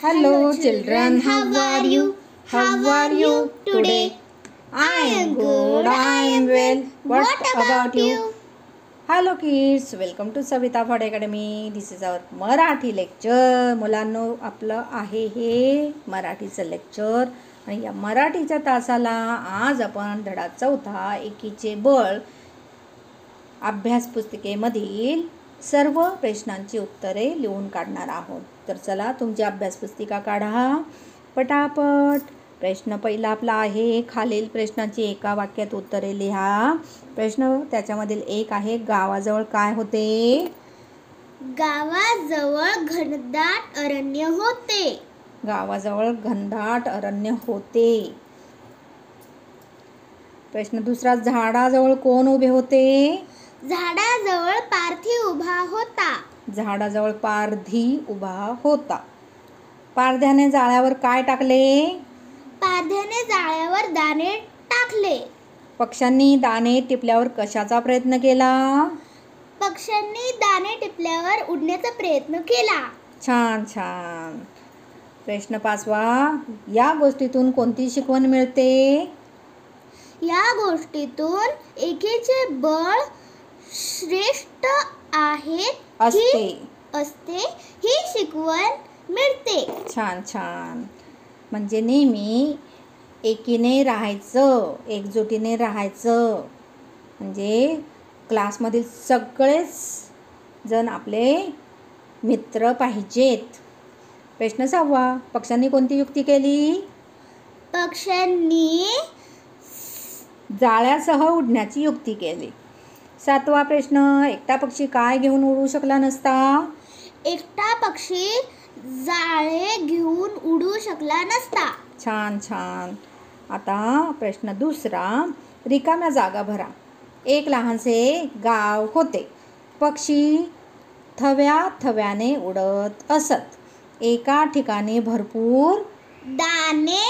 Hello children, how are you? How are you today? I am good, I am well. What about you? Hello kids, welcome to Savita Ford Academy. This is our Marathi lecture. मुलांनो, आपलं आहे हे मराठीचं lecture आणि या मराठीच्या तासाला आज आपण धडा 4 एकीचे बळ अभ्यास पुस्तिकेमधील सर्व प्रश्नांची उत्तरे लिहून काढणार आहोत. तर चला तुमची अभ्यास पुस्तिका काढा पटापट. प्रश्न पहिला आपला आहे, खालील प्रश्नांची एका वाक्यात उत्तरे लिहा. प्रश्न त्याच्यामधील एक आहे, गावाजवळ काय होते? गावाजवळ घनदाट अरण्य होते. गावाजवळ घनदाट अरण्य होते. प्रश्न दुसरा, झाडाजवळ कोण उभे होते? झाडाजवळ पारधी उभा होता. झाडाजवळ पारधी उभा होता. पारध्याने जाळ्यावर काय टाकले? पारध्याने जाळ्यावर दाणे टाकले. पक्ष्यांनी दाणे टिपल्यावर कशाचा प्रयत्न केला? पक्ष्यांनी दाणे टिपल्यावर उडण्याचा प्रयत्न केला. छान छान. प्रश्न 5वा, या गोष्टीतून कोणती शिकवण मिळते? या गोष्टीतून एकीचे बळ श्रेष्ठ आहे असते ही शिकवण मिळते. छान छान. म्हणजे नेहमी एकीने राहायचं, एकजुटीने राहायचं. म्हणजे क्लासमधील सगळेच जण आपले मित्र पाहिजेत. प्रश्न 6वा, पक्ष्यांनी कोणती युक्ती केली? पक्ष्यांनी जाळ्यासह उडण्याची युक्ती केली. 7वा प्रश्न, एकटा पक्षी काय घेऊन उडू शकला नसता? एकटा पक्षी जाळे घेऊन उडू शकला नसता. छान छान. आता प्रश्न दुसरा, रिकाम्या जागा भरा. एक लहानसे गाव होते. पक्षी थव्या थव्याने उडत असत. एका ठिकाणी भरपूर दाणे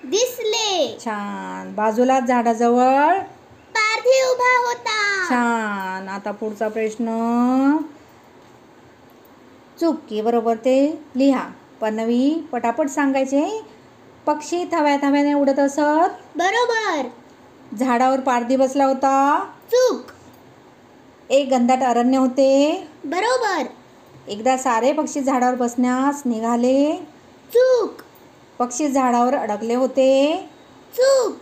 दिसले. छान. बाजूला झाडाजवळ पारधी उभा होता. छान. आता पुढचा प्रश्न, चुकी बरोबर ते लिहा. पन्नवी पटापट सांगायचे. पक्षी थव्या थव्याने उडत असत. बरोबर. झाडावर पारधी बसला होता. चूक. एक घनदाट अरण्य होते. बरोबर. एकदा सारे पक्षी झाडावर बसण्यास निघाले. चूक. पक्षी झाडावर अडकले होते. चूक.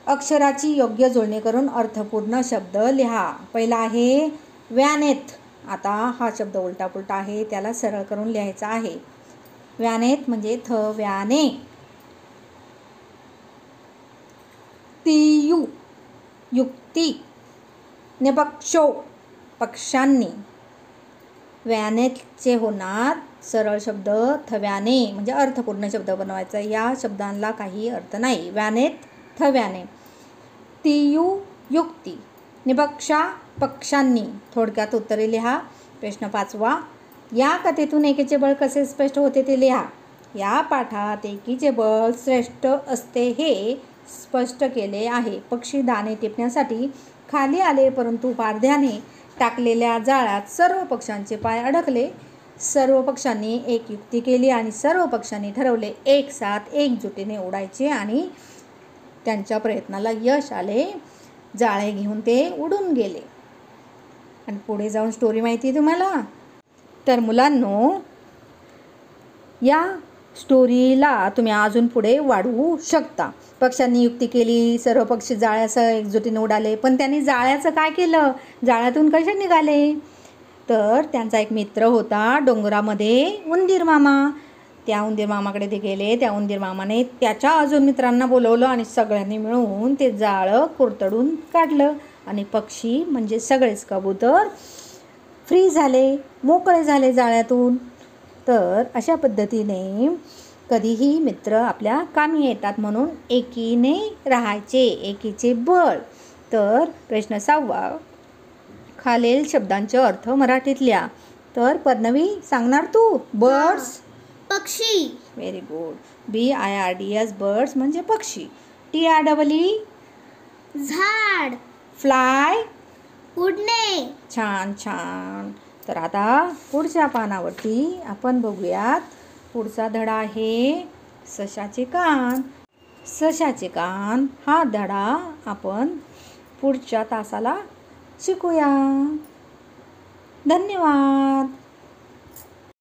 अक्षराची योग्य जुळणी करून अर्थपूर्ण शब्द लिहा. पहिला आहे व्यानेत. आता हा शब्द उलटा पुलटा आहे, त्याला सरळ करून लिहायचा आहे. व्यानेत म्हणजे थव्याने. तियू युक्ती. निपक्षो पक्ष्यांनी. व्यानेतचे होणार सरळ शब्द थव्याने, म्हणजे अर्थपूर्ण शब्द बनवायचा. या शब्दांना काही अर्थ नाही. व्यानेत थव्याने. तियू युक्ती. निपक्षा पक्ष्यांनी. थोडक्यात उत्तरे लिहा. प्रश्न 5वा, या कथेतून एकीचे बळ कसे स्पष्ट होते ते लिहा. या पाठात एकीचे बळ श्रेष्ठ असते हे स्पष्ट केले आहे. पक्षी दाणे टिपण्यासाठी खाली आले, परंतु पारध्याने टाकलेल्या जाळ्यात सर्व पक्ष्यांचे पाय अडकले. सर्व पक्ष्यांनी एक युक्ती केली आणि सर्व पक्ष्यांनी ठरवले एक साथ एकजुटीने उडायचे आणि त्यांच्या प्रयत्नाला यश आले. जाळे घेऊन ते उडून गेले. आणि पुढे जाऊन स्टोरी माहिती आहे तुम्हाला? तर मुलांनो, या स्टोरीला तुम्ही अजून पुढे वाढवू शकता. पक्ष्यांनी युक्ती केली, सर्व पक्षी जाळ्यासह एकजुटीने उडाले. पण त्यांनी जाळ्याचं काय केलं? जाळ्यातून कसे निघाले? तर त्यांचा एक मित्र होता डोंगरामध्ये, उंदीर मामा. त्या उंदीर मामाकडे ते गेले. त्या उंदीर मामाने त्याच्या अजून मित्रांना बोलवलं आणि सगळ्यांनी मिळून ते जाळं कुरतडून काढलं. आणि पक्षी म्हणजे सगळेच कबूतर फ्री झाले, मोकळे झाले जाळ्यातून. तर अशा पद्धतीने कधीही मित्र आपल्या कामी येतात, म्हणून एकीने राहायचे, एकीचे बळ. तर प्रश्न 6वा, खालील शब्दांचे अर्थ मराठीत लिहा. तर पद्मवी सांगणार तू? बर्ड्स पक्षी. Very good. BIRDS बर्ड्स म्हणजे पक्षी. TREE झाड. फ्लाय उडणे. छान छान. तर आता पुढच्या पानावरती आपण बघूयात पुढचा धडा आहे सशाचे कान. सशाचे कान हा धडा आपण पुढच्या तासाला शिकूया. धन्यवाद.